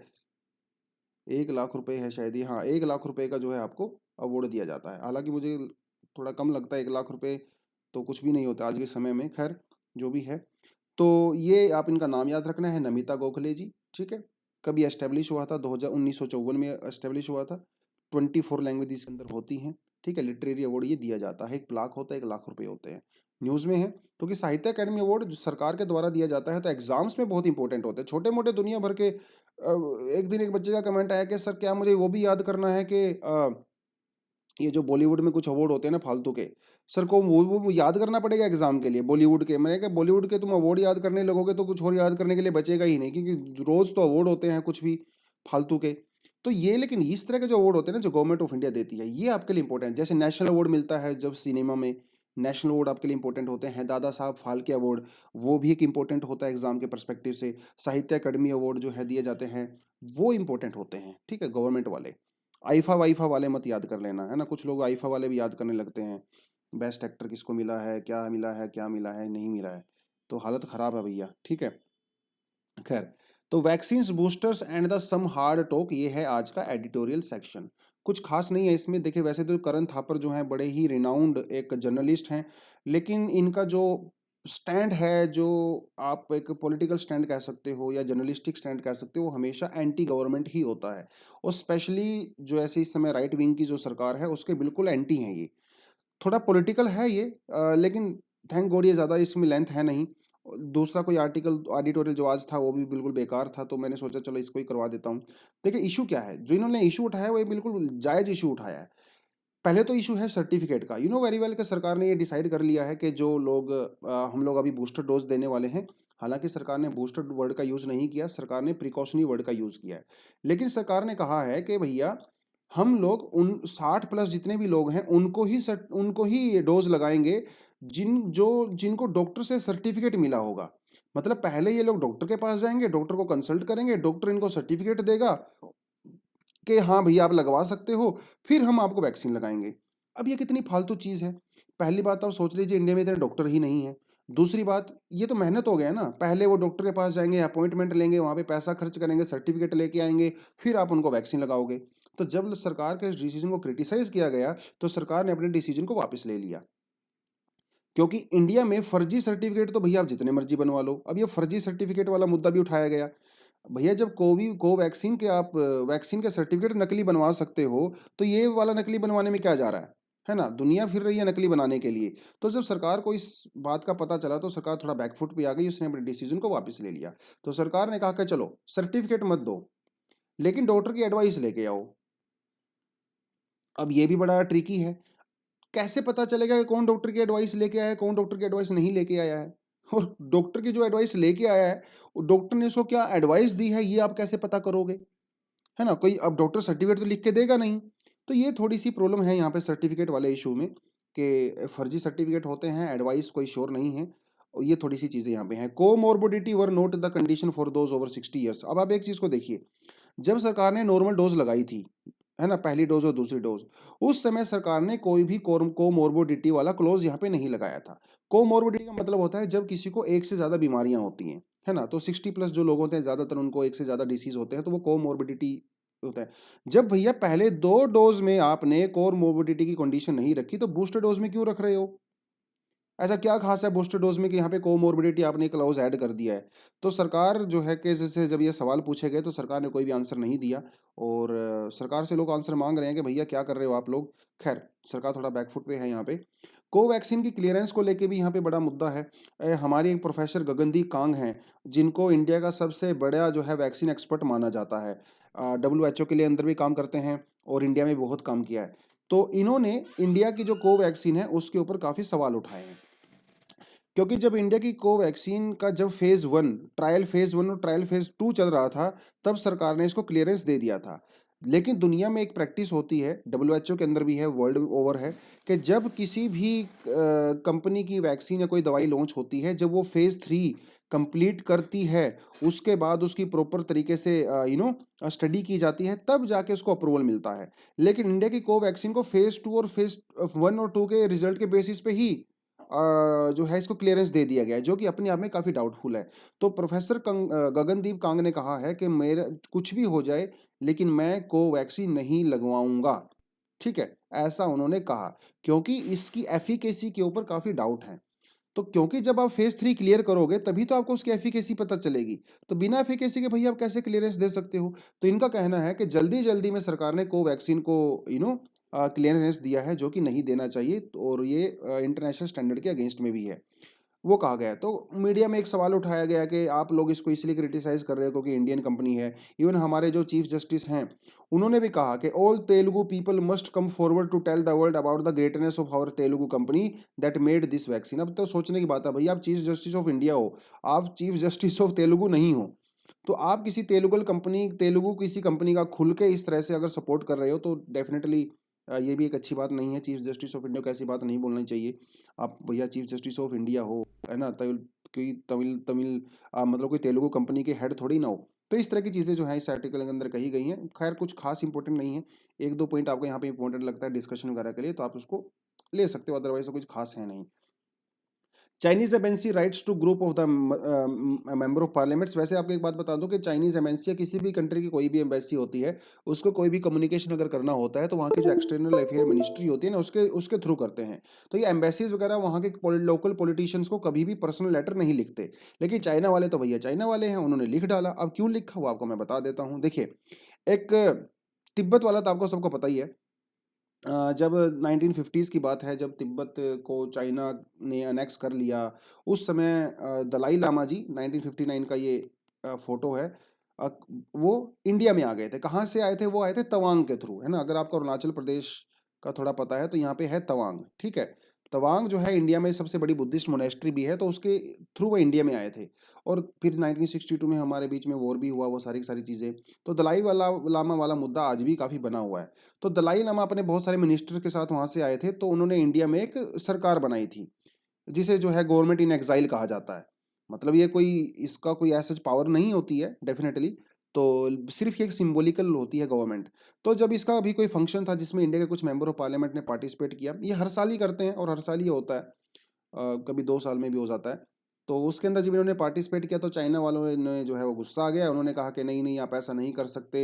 1 लाख रुपए है शायद ये, हाँ 1 लाख रुपए का जो है आपको अवार्ड दिया जाता है। हालांकि मुझे थोड़ा कम लगता है, 1 लाख रुपए तो कुछ भी नहीं होता आज के समय में, खैर जो भी है। तो ये आप इनका नाम याद रखना है, नमिता गोखले जी, ठीक है? कभी एस्टेब्लिश हुआ था, 1954 में एस्टेब्लिश हुआ था। 24 लैंग्वेज इसके अंदर होती हैं, ठीक है? लिटरेरी अवार्ड ये दिया जाता है, एक प्लाक होता है, 1 लाख रुपए होते हैं। न्यूज़ में है, क्योंकि साहित्य अकादमी अवार्ड जो सरकार के द्वारा दिया जाता है, तो एग्जाम्स में बहुत इंपॉर्टेंट होते हैं। छोटे मोटे दुनिया भर के एक दिन एक बच्चे का कमेंट आया कि सर क्या मुझे वो भी याद करना है कि ये जो बॉलीवुड में कुछ अवार्ड होते हैं ना फालतू के, सर को वो याद करना पड़ेगा एग्जाम के लिए बॉलीवुड के? मैंने कहा बॉलीवुड के तुम अवार्ड याद करने लगोगे तो कुछ और याद करने के लिए बचेगा ही नहीं, क्योंकि रोज तो अवार्ड होते हैं कुछ भी फालतू के। तो ये, लेकिन इस तरह के जो अवार्ड होते हैं ना, जो गवर्नमेंट ऑफ इंडिया देती है, ये आपके लिए इंपॉर्टेंट। जैसे नेशनल अवार्ड मिलता है जब सिनेमा में, नेशनल अवार्ड आपके लिए इंपॉर्टेंट होते हैं। दादा साहब फाल्के अवार्ड, वो भी एक इंपॉर्टेंट होता है एग्जाम के परस्पेक्टिव से। साहित्य अकादमी अवार्ड जो है दिए जाते हैं, वो इंपॉर्टेंट होते हैं, ठीक है, गवर्नमेंट वाले। आईफा वाईफा वाले मत याद कर लेना, है ना? कुछ लोग आईफा वाले भी याद करने लगते हैं, बेस्ट एक्टर किसको मिला है, क्या मिला है, क्या मिला है, नहीं मिला है, तो हालत खराब है भैया, ठीक है? खैर, तो vaccines, boosters and the some hard talk, ये है आज का एडिटोरियल सेक्शन। कुछ खास नहीं है इसमें। देखिए वैसे तो करण थापर जो हैं बड़े ही रिनाउंड एक जर्नलिस्ट हैं, लेकिन इनका जो स्टैंड है, जो आप एक पॉलिटिकल स्टैंड कह सकते हो या जर्नलिस्टिक स्टैंड कह सकते हो, वो हमेशा एंटी गवर्नमेंट ही होता है। और स्पेशली जो ऐसे इस समय राइट विंग की जो सरकार है उसके बिल्कुल एंटी हैं ये। थोड़ा पॉलिटिकल है ये, लेकिन थैंक गॉड ये ज़्यादा इसमें लेंथ है नहीं। दूसरा कोई आर्टिकल एडिटोरियल जो आज था वो भी बिल्कुल बेकार था, तो मैंने सोचा चलो इसको ही करवा देता हूँ। देखिए इशू क्या है, जो इन्होंने इशू उठाया है वो ये बिल्कुल जायज़ इशू उठाया है। पहले तो इशू है सर्टिफिकेट का। यू नो वेरी वेल कि सरकार ने ये डिसाइड कर लिया है कि जो लोग हम लोग अभी बूस्टर डोज देने वाले हैं, हालांकि सरकार ने बूस्टर वर्ड का यूज़ नहीं किया, सरकार ने प्रिकॉशनरी वर्ड का यूज़ किया है। लेकिन सरकार ने कहा है कि भैया हम लोग उन 60 प्लस जितने भी लोग हैं उनको ही ये डोज लगाएंगे जिनको डॉक्टर से सर्टिफिकेट मिला होगा। मतलब पहले ये लोग डॉक्टर के पास जाएंगे, डॉक्टर को कंसल्ट करेंगे, डॉक्टर इनको सर्टिफिकेट देगा कि हाँ भैया आप लगवा सकते हो, फिर हम आपको वैक्सीन लगाएंगे। अब ये कितनी फालतू चीज़ है। पहली बात तो आप सोच लीजिए इंडिया में इतने डॉक्टर ही नहीं है। दूसरी बात, ये तो मेहनत हो गया ना। पहले वो डॉक्टर के पास जाएंगे, अपॉइंटमेंट लेंगे, वहाँ पे पैसा खर्च करेंगे, सर्टिफिकेट लेके आएंगे, फिर आप उनको वैक्सीन लगाओगे। तो जब सरकार के इस डिसीजन को क्रिटिसाइज किया गया तो सरकार ने अपने डिसीजन को वापस ले लिया, क्योंकि इंडिया में फर्जी सर्टिफिकेट तो भैया आप जितने मर्जी बनवा लो। अब ये फर्जी सर्टिफिकेट वाला मुद्दा भी उठाया गया। भैया जब कोवैक्सीन के आप वैक्सीन के सर्टिफिकेट नकली बनवा सकते हो, तो ये वाला नकली बनवाने में क्या जा रहा है ना? दुनिया फिर रही है नकली बनाने के लिए। तो जब सरकार को इस बात का पता चला तो सरकार थोड़ा बैकफुट पे आ गई, उसने अपने डिसीजन को वापस ले लिया। तो सरकार ने कहा कि चलो सर्टिफिकेट मत दो, लेकिन डॉक्टर की एडवाइस लेके आओ। अब ये भी बड़ा ट्रिकी है, कैसे पता चलेगा कि कौन डॉक्टर की एडवाइस लेके आया है, कौन डॉक्टर की एडवाइस नहीं लेके आया है? और डॉक्टर की जो एडवाइस लेके आया है, डॉक्टर ने उसको क्या एडवाइस दी है, ये आप कैसे पता करोगे? है ना? कोई अब डॉक्टर सर्टिफिकेट तो लिख के देगा नहीं। तो ये थोड़ी-सी प्रॉब्लम है यहाँ पे सर्टिफिकेट वाले इश्यू में, कि फर्जी सर्टिफिकेट होते हैं, एडवाइस कोई श्योर नहीं है। और ये थोड़ी-सी चीज़ें यहाँ पे हैं। Comorbidity were not the condition for those over 60 years. अब आप एक चीज़ को देखिए, जब सरकार ने नॉर्मल डोज़ लगाई थी, है ना? पहली डोज़ और दूसरी डोज़, उस समय सरकार ने कोई भी कोमॉर्बिडिटी वाला क्लॉज़ यहाँ पे नहीं लगाया था। कोमॉर्बिडिटी का मतलब होता है जब किसी को एक से ज़्यादा बीमारियाँ होती हैं, है ना? तो 60 प्लस जो लोग होते हैं ज़्यादातर उनको एक से ज़्यादा डिसीज़ होते हैं, तो वो कोमॉर्बिडिटी होता है। जब भैया पहले 2 डोज़ में आपने कोमॉर्बिडिटी की कंडीशन नहीं रखी, तो बूस्टर डोज़ में क्यों रख रहे हो? ऐसा क्या खास है बूस्टर डोज में कि यहाँ पे कोमोर्बिडिटी आपने क्लॉज ऐड कर दिया है? तो सरकार जो है कि जैसे जब ये सवाल पूछे गए तो सरकार ने कोई भी आंसर नहीं दिया, और सरकार से लोग आंसर मांग रहे हैं कि भैया क्या कर रहे हो आप लोग? खैर, सरकार थोड़ा बैकफुट पे है यहाँ पे। कोवैक्सीन की क्लीयरेंस को लेके भी यहाँ पे बड़ा मुद्दा है। हमारे एक प्रोफेसर गगनदीप कांग हैं, जिनको इंडिया का सबसे बड़ा जो है वैक्सीन एक्सपर्ट माना जाता है। WHO के लिए अंदर भी काम करते हैं, और इंडिया में बहुत काम किया है। तो इन्होंने इंडिया की जो कोवैक्सीन है उसके ऊपर काफ़ी सवाल उठाए हैं, क्योंकि जब इंडिया की कोवैक्सीन का जब फेज़ 1 और ट्रायल फेज़ 2 चल रहा था, तब सरकार ने इसको क्लियरेंस दे दिया था। लेकिन दुनिया में एक प्रैक्टिस होती है, डब्ल्यूएचओ के अंदर भी है, वर्ल्ड ओवर है, कि जब किसी भी कंपनी की वैक्सीन या कोई दवाई लॉन्च होती है, जब वो फेज़ 3 कंप्लीट करती है, उसके बाद उसकी प्रॉपर तरीके से स्टडी की जाती है, तब जाके उसको अप्रूवल मिलता है। लेकिन इंडिया की कोवैक्सीन को फेज़ 2 और फेज़ 1 और 2 के रिजल्ट के बेसिस पे ही जो है इसको क्लियरेंस दे दिया गया है, जो कि अपने आप में काफ़ी डाउटफुल है। तो प्रोफेसर गगनदीप कांग ने कहा है कि मेरा कुछ भी हो जाए, लेकिन मैं कोवैक्सीन नहीं लगवाऊंगा। ठीक है, ऐसा उन्होंने कहा, क्योंकि इसकी एफिकेसी के ऊपर काफ़ी डाउट है। तो क्योंकि जब आप फेज 3 क्लियर करोगे तभी तो आपको उसकी एफिकेसी पता चलेगी। तो बिना एफिकेसी के भैया आप कैसे क्लियरेंस दे सकते हो? तो इनका कहना है कि जल्दी जल्दी में सरकार ने कोवैक्सीन को क्लियरेंस दिया है, जो कि नहीं देना चाहिए, और ये इंटरनेशनल स्टैंडर्ड के अगेंस्ट में भी है, वो कहा गया। तो मीडिया में एक सवाल उठाया गया कि आप लोग इसको इसलिए क्रिटिसाइज कर रहे हो क्योंकि इंडियन कंपनी है। इवन हमारे जो चीफ जस्टिस हैं, उन्होंने भी कहा कि all Telugu people must come forward to tell the world about the greatness of our Telugu company that made this vaccine. अब तो सोचने की बात है भैया, आप चीफ जस्टिस ऑफ इंडिया हो, आप चीफ जस्टिस ऑफ तेलुगु नहीं हो। तो आप किसी तेलुगु किसी कंपनी का खुल के इस तरह से अगर सपोर्ट कर रहे हो, तो डेफिनेटली ये भी एक अच्छी बात नहीं है। चीफ जस्टिस ऑफ इंडिया को ऐसी बात नहीं बोलनी चाहिए। आप भैया चीफ जस्टिस ऑफ इंडिया हो, है ना, कोई तमिल तमिल मतलब कोई तेलुगु कंपनी के हेड थोड़ी ना हो। तो इस तरह की चीज़ें जो है इस आर्टिकल के अंदर कही गई हैं। खैर कुछ खास इंपॉर्टेंट नहीं है, एक दो पॉइंट आपको यहाँ पे इंपॉर्टेंट लगता है डिस्कशन वगैरह के लिए, तो आप उसको ले सकते हो, अदरवाइज तो कुछ खास है नहीं। Chinese embassy writes to group of the member of parliaments. वैसे आपको एक बात बता दूं कि चाइनीज एम्बेसी या किसी भी कंट्री की कोई भी एम्बेसी होती है, उसको कोई भी कम्युनिकेशन अगर करना होता है तो वहाँ की जो एक्सटर्नल अफेयर मिनिस्ट्री होती है ना, उसके उसके थ्रू करते हैं। तो ये एम्बेसीज वगैरह वहाँ के लोकल पॉलिटिशियंस को कभी भी पर्सनल लेटर नहीं लिखते। लेकिन चाइना वाले तो भैया चाइना वाले हैं, उन्होंने लिख डाला। अब क्यों लिखा वो आपको मैं बता देता हूँ। देखिए, एक तिब्बत वाला तो आपको सबको पता ही है। जब 1950s की बात है, जब तिब्बत को चाइना ने अनेक्स कर लिया, उस समय दलाई लामा जी, 1959 का ये फोटो है, अ, वो इंडिया में आ गए थे। कहाँ से आए थे? वो आए थे तवांग के थ्रू, है ना। अगर आपको अरुणाचल प्रदेश का थोड़ा पता है तो यहाँ पे है तवांग, ठीक है। तवांग जो है इंडिया में सबसे बड़ी बुद्धिस्ट मोनेस्ट्री भी है, तो उसके थ्रू वो इंडिया में आए थे। और फिर 1962 में हमारे बीच में वॉर भी हुआ, वो सारी सारी चीज़ें। तो दलाई वाला लामा वाला मुद्दा आज भी काफ़ी बना हुआ है। तो दलाई लामा अपने बहुत सारे मिनिस्टर के साथ वहाँ से आए थे, तो उन्होंने इंडिया में एक सरकार बनाई थी, जिसे जो है गवर्नमेंट इन एग्जाइल कहा जाता है। मतलब ये कोई, इसका कोई ऐसा पावर नहीं होती है डेफिनेटली, तो सिर्फ ये एक सिंबॉलिकल होती है गवर्नमेंट। तो जब इसका अभी कोई फंक्शन था जिसमें इंडिया के कुछ मेंबर ऑफ पार्लियामेंट ने पार्टिसिपेट किया, ये हर साल ही करते हैं और हर साल ये होता है, कभी 2 साल में भी हो जाता है। तो उसके अंदर जब इन्होंने पार्टिसिपेट किया तो चाइना वालों ने जो है वो गुस्सा आ गया। उन्होंने कहा कि नहीं नहीं, आप ऐसा नहीं कर सकते,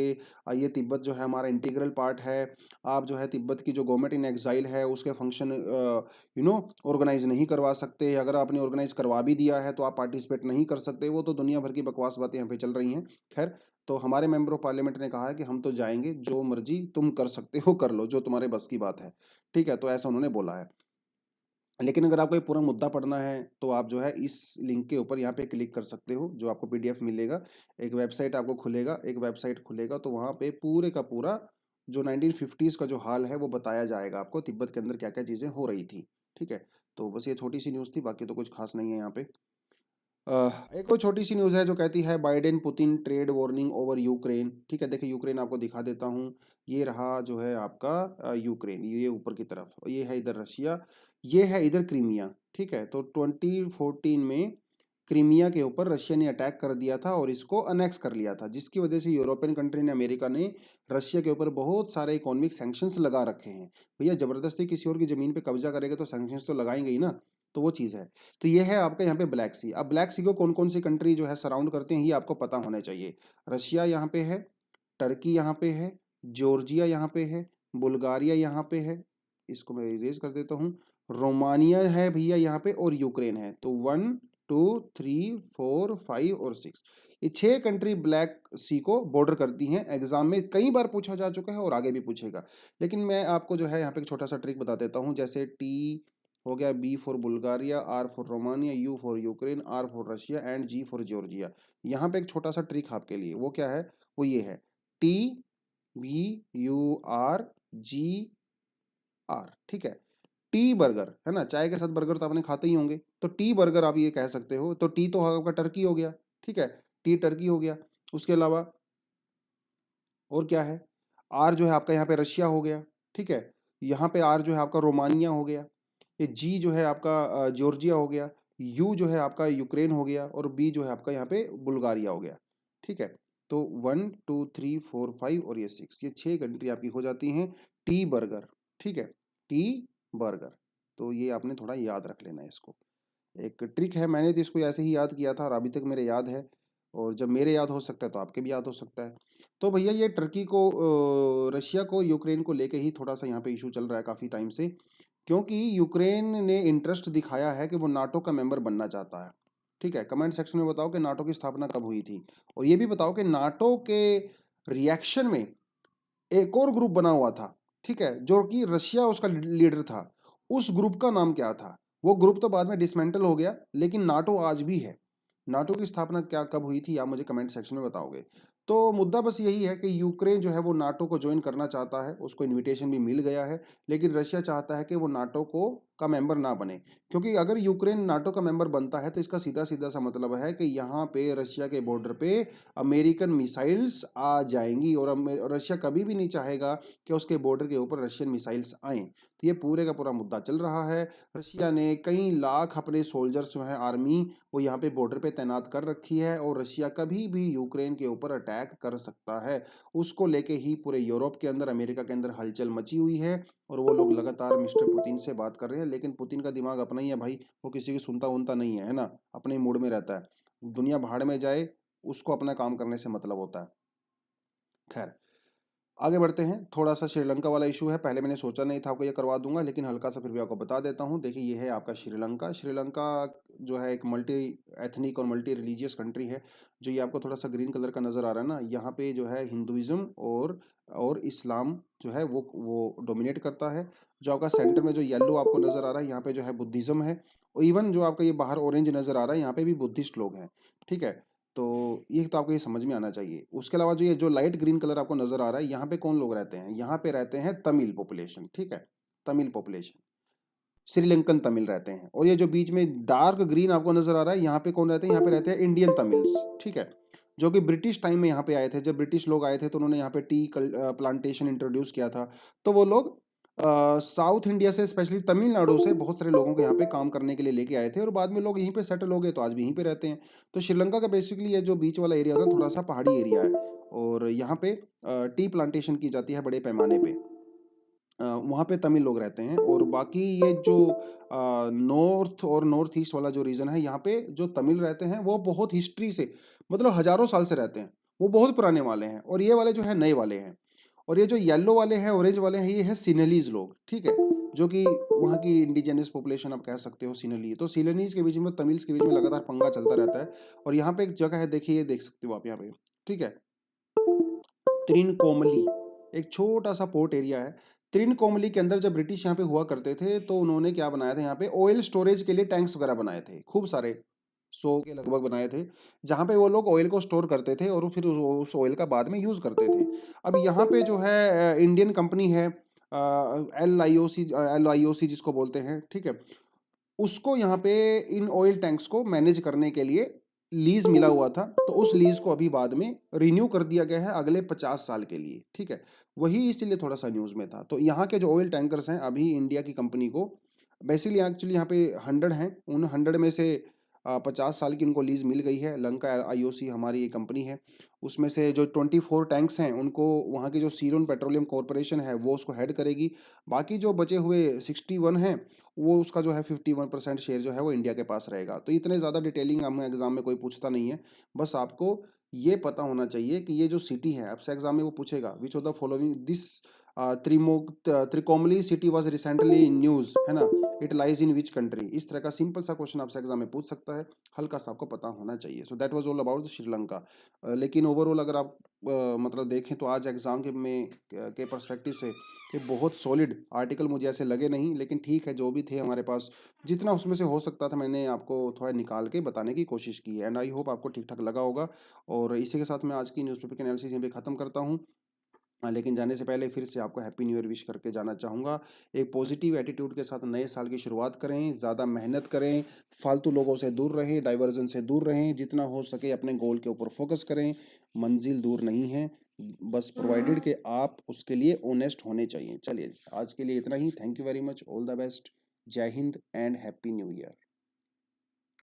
ये तिब्बत जो है हमारा इंटीग्रल पार्ट है। आप जो है तिब्बत की जो गवर्नमेंट इन एग्जाइल है उसके फंक्शन ऑर्गेनाइज नहीं करवा सकते। अगर आपने ऑर्गेनाइज करवा भी दिया है तो आप पार्टिसिपेट नहीं कर सकते। वो तो दुनिया भर की बकवास बातें यहाँ पे चल रही हैं। खैर, तो हमारे मेंबर ऑफ पार्लियामेंट ने कहा है कि हम तो जाएंगे, जो मर्जी तुम कर सकते हो कर लो, जो तुम्हारे बस की बात है। ठीक है, तो ऐसा उन्होंने बोला है। लेकिन अगर आपको ये पूरा मुद्दा पढ़ना है तो आप जो है इस लिंक के ऊपर यहाँ पे क्लिक कर सकते हो, जो आपको पीडीएफ मिलेगा। एक वेबसाइट आपको खुलेगा, एक वेबसाइट खुलेगा, तो वहाँ पे पूरे का पूरा जो 1950s का जो हाल है वो बताया जाएगा आपको, तिब्बत के अंदर क्या क्या चीज़ें हो रही थी। ठीक है, तो बस ये छोटी सी न्यूज़ थी, बाकी तो कुछ खास नहीं है यहाँ पे। एक और छोटी सी न्यूज़ है जो कहती है Biden Putin trade warning over Ukraine. ठीक है, देखिए यूक्रेन आपको दिखा देता हूँ। ये रहा जो है आपका यूक्रेन, ये ऊपर की तरफ, ये है इधर रशिया, ये है इधर क्रीमिया। ठीक है, तो 2014 में क्रीमिया के ऊपर रशिया ने अटैक कर दिया था और इसको अनेक्स कर लिया था, जिसकी वजह से यूरोपियन कंट्री ने, अमेरिका ने रशिया के ऊपर बहुत सारे इकोनॉमिक सैंक्शंस लगा रखे हैं। भैया ज़बरदस्ती किसी और की ज़मीन पे कब्जा करेगा तो सैंक्शंस तो लगाएंगे ही ना। तो वो चीज़ है। तो ये है आपका यहाँ पे ब्लैक सी। अब ब्लैक सी को कौन कौन सी कंट्री जो है सराउंड करते हैं, ये आपको पता होना चाहिए। रशिया यहाँ पे है, टर्की यहाँ पे है, जॉर्जिया यहाँ पे है, बुल्गारिया यहाँ पे है, इसको मैं इरेज कर देता हूँ, रोमानिया है भैया यहाँ पे, और यूक्रेन है। तो 1 2 3 4 5 और 6, ये 6 कंट्री ब्लैक सी को बॉर्डर करती हैं। एग्जाम में कई बार पूछा जा चुका है और आगे भी पूछेगा। लेकिन मैं आपको जो है यहाँ पे एक छोटा सा ट्रिक बता देता हूँ। जैसे टी हो गया, B for Bulgaria, R for Romania, U for Ukraine, R for Russia and G for Georgia. यहाँ पे एक छोटा सा ट्रिक आपके लिए, वो क्या है, वो ये है, टी BURGR, ठीक है। टी बर्गर है ना, चाय के साथ बर्गर तो आपने खाते ही होंगे, तो टी बर्गर आप ये कह सकते हो। तो टी तो आपका टर्की हो गया, ठीक है, टी टर्की हो गया। उसके अलावा और क्या है, आर जो है आपका यहाँ पे रशिया हो गया, ठीक है। यहाँ पे आर जो है आपका रोमानिया हो गया। ये जी जो है आपका जॉर्जिया हो गया। यू जो है आपका यूक्रेन हो गया। और बी जो है आपका यहाँ पे बुल्गारिया हो गया, ठीक है। तो 1 2 3 4 5 और ये 6, ये 6 कंट्री आपकी हो जाती हैं टी बर्गर, ठीक है, टी बर्गर। तो ये आपने थोड़ा याद रख लेना है इसको। एक ट्रिक है, मैंने तो इसको ऐसे ही याद किया था और अभी तक मेरे याद है। और जब मेरे याद हो सकता है तो आपके भी याद हो सकता है। तो भैया ये टर्की को, रशिया को, यूक्रेन को लेके ही थोड़ा सा यहाँ पे इशू चल रहा है काफ़ी टाइम से। क्योंकि यूक्रेन ने इंटरेस्ट दिखाया है कि वो नाटो का मेंबर बनना चाहता है, ठीक है। कमेंट सेक्शन में बताओ कि नाटो की स्थापना कब हुई थी। और ये भी बताओ कि नाटो के रिएक्शन में एक और ग्रुप बना हुआ था, ठीक है, जो कि रशिया उसका लीडर था। उस ग्रुप का नाम क्या था। वो ग्रुप तो बाद में डिसमेंटल हो गया, लेकिन नाटो आज भी है। नाटो की स्थापना क्या कब हुई थी, आप मुझे कमेंट सेक्शन में बताओगे। तो मुद्दा बस यही है कि यूक्रेन जो है वो नाटो को ज्वाइन करना चाहता है, उसको इनविटेशन भी मिल गया है। लेकिन रशिया चाहता है कि वो नाटो को का मेंबर ना बने। क्योंकि अगर यूक्रेन नाटो का मेंबर बनता है तो इसका सीधा सीधा सा मतलब है कि यहाँ पे रशिया के बॉर्डर पे अमेरिकन मिसाइल्स आ जाएंगी। और रशिया कभी भी नहीं चाहेगा कि उसके बॉर्डर के ऊपर रशियन मिसाइल्स आएं। तो ये पूरे का पूरा मुद्दा चल रहा है। रशिया ने कई लाख अपने सोल्जर्स जो है, आर्मी, वो यहाँ पे बॉर्डर पे तैनात कर रखी है। और रशिया कभी भी यूक्रेन के ऊपर अटैक कर सकता है। उसको लेके ही पूरे यूरोप के अंदर, अमेरिका के अंदर हलचल मची हुई है। और वो लोग लगातार मिस्टर पुतिन से बात कर रहे हैं। लेकिन पुतिन का दिमाग अपना ही है भाई, वो किसी की सुनता उनता नहीं है ना, अपने ही मूड में रहता है। दुनिया भाड़ में जाए, उसको अपना काम करने से मतलब होता है। खैर, आगे बढ़ते हैं। थोड़ा सा श्रीलंका वाला इशू है, पहले मैंने सोचा नहीं था आपको ये करवा दूंगा, लेकिन हल्का सा फिर भी आपको बता देता हूँ। देखिए, ये है आपका श्रीलंका। श्रीलंका जो है एक मल्टी एथनिक और मल्टी रिलीजियस कंट्री है। जो ये आपको थोड़ा सा ग्रीन कलर का नज़र आ रहा है ना, यहाँ पे जो है हिंदुइज्म और इस्लाम जो है वो डोमिनेट करता है। जो आपका सेंटर में जो येलो आपको नज़र आ रहा है, यहाँ पे जो है बुद्धिज़्म है। और इवन जो आपका ये बाहर ऑरेंज नज़र आ रहा है, यहाँ पे भी बुद्धिस्ट लोग हैं, ठीक है। तो ये तो आपको ये समझ में आना चाहिए। उसके अलावा जो लाइट ग्रीन कलर आपको नजर आ रहा है, यहाँ पे कौन लोग रहते हैं, यहाँ पे रहते हैं तमिल पॉपुलेशन, ठीक है, तमिल पॉपुलेशन, श्रीलंकन तमिल रहते हैं। और ये जो बीच में डार्क ग्रीन आपको नजर आ रहा है, यहाँ पे कौन रहते हैं, यहाँ पे रहते हैं इंडियन तमिल्स, ठीक है। जो कि ब्रिटिश टाइम में यहाँ पे आए थे। जब ब्रिटिश लोग आए थे तो उन्होंने यहाँ पे टी प्लांटेशन इंट्रोड्यूस किया था। तो वो लोग साउथ इंडिया से, स्पेशली तमिलनाडु से बहुत सारे लोगों को यहाँ पे काम करने के लिए लेके आए थे। और बाद में लोग यहीं पे सेटल हो गए, तो आज भी यहीं पे रहते हैं। तो श्रीलंका का बेसिकली ये जो बीच वाला एरिया होता है, थोड़ा सा पहाड़ी एरिया है। और यहाँ पे टी प्लांटेशन की जाती है बड़े पैमाने पे। वहाँ पे तमिल लोग रहते हैं। और बाकी ये जो नॉर्थ और नॉर्थ ईस्ट वाला जो रीजन है, यहाँ पे जो तमिल रहते हैं वो बहुत हिस्ट्री से, मतलब हजारों साल से रहते हैं। वो बहुत पुराने वाले हैं। और ये वाले जो है नए वाले हैं। और ये जो येलो वाले हैं, ऑरेंज वाले हैं, ये है सिनेलीज लोग, ठीक है। जो कि वहाँ की इंडिजिनस पॉपुलेशन आप कह सकते हो, सिनेली। तो सिनेलीज के बीच में, तमिल्स के बीच में लगातार पंगा चलता रहता है। और यहाँ पे एक जगह है, देखिए, ये देख सकते हो आप यहाँ पे, ठीक है, त्रिनकोमली, एक छोटा सा पोर्ट एरिया है। त्रिनकोमली के अंदर जब ब्रिटिश यहाँ पे हुआ करते थे, तो उन्होंने क्या बनाया था, यहाँ पे ऑयल स्टोरेज के लिए टैंक्स वगैरह बनाए थे, खूब सारे, 100 के लगभग बनाए थे। जहाँ पे वो लोग ऑयल को स्टोर करते थे और फिर उस ऑयल का बाद में यूज़ करते थे। अब यहाँ पे जो है इंडियन कंपनी है, एल आई ओ सी जिसको बोलते हैं, ठीक है, उसको यहाँ पे इन ऑयल टैंक्स को मैनेज करने के लिए लीज मिला हुआ था। तो उस लीज को अभी बाद में रिन्यू कर दिया गया है अगले 50 साल के लिए, ठीक है। वही इसलिए थोड़ा सा न्यूज़ में था। तो यहाँ के जो ऑयल टैंकर्स हैं, अभी इंडिया की कंपनी को बेसिकली, एक्चुअली यहाँ पे 100 हैं, उन 100 में से 50 साल की उनको लीज मिल गई है। लंका आईओसी हमारी ये कंपनी है। उसमें से जो 24 टैंक्स हैं, उनको वहाँ की जो सीरोन पेट्रोलियम कॉरपोरेशन है वो उसको हेड करेगी। बाकी जो बचे हुए 61 हैं, वो उसका जो है 51% शेयर जो है वो इंडिया के पास रहेगा। तो इतने ज़्यादा डिटेलिंग हमें एग्जाम में कोई पूछता नहीं है। बस आपको ये पता होना चाहिए कि ये जो सिटी है, आपसे एग्जाम में वो पूछेगा, which of the following this Trincomalee city was recently in news, है ना, it lies in which country. इस तरह का सिंपल सा क्वेश्चन आपसे एग्जाम में पूछ सकता है। हल्का सा आपको पता होना चाहिए। So that was all about Sri Lanka. लेकिन ओवरऑल अगर आप मतलब देखें तो आज एग्जाम के पर्सपेक्टिव से ये बहुत सॉलिड आर्टिकल मुझे ऐसे लगे नहीं। लेकिन ठीक है, जो भी थे हमारे पास, जितना उसमें से हो सकता था मैंने आपको थोड़ा निकाल के बताने की कोशिश की है। एंड आई होप आपको ठीक ठाक लगा होगा। और इसी के साथ मैं आज की न्यूज़पेपर के एनालिसिस यहाँ पे ख़त्म करता हूँ। लेकिन जाने से पहले फिर से आपको हैप्पी न्यू ईयर विश करके जाना चाहूँगा। एक पॉजिटिव एटीट्यूड के साथ नए साल की शुरुआत करें, ज़्यादा मेहनत करें, फालतू लोगों से दूर रहें, डाइवर्जन से दूर रहें, जितना हो सके अपने गोल के ऊपर फोकस करें। मंजिल दूर नहीं है, बस प्रोवाइडेड कि आप उसके लिए ऑनेस्ट होने चाहिए। चलिए, आज के लिए इतना ही। Thank you very much, all the best, जय हिंद एंड हैप्पी न्यू ईयर।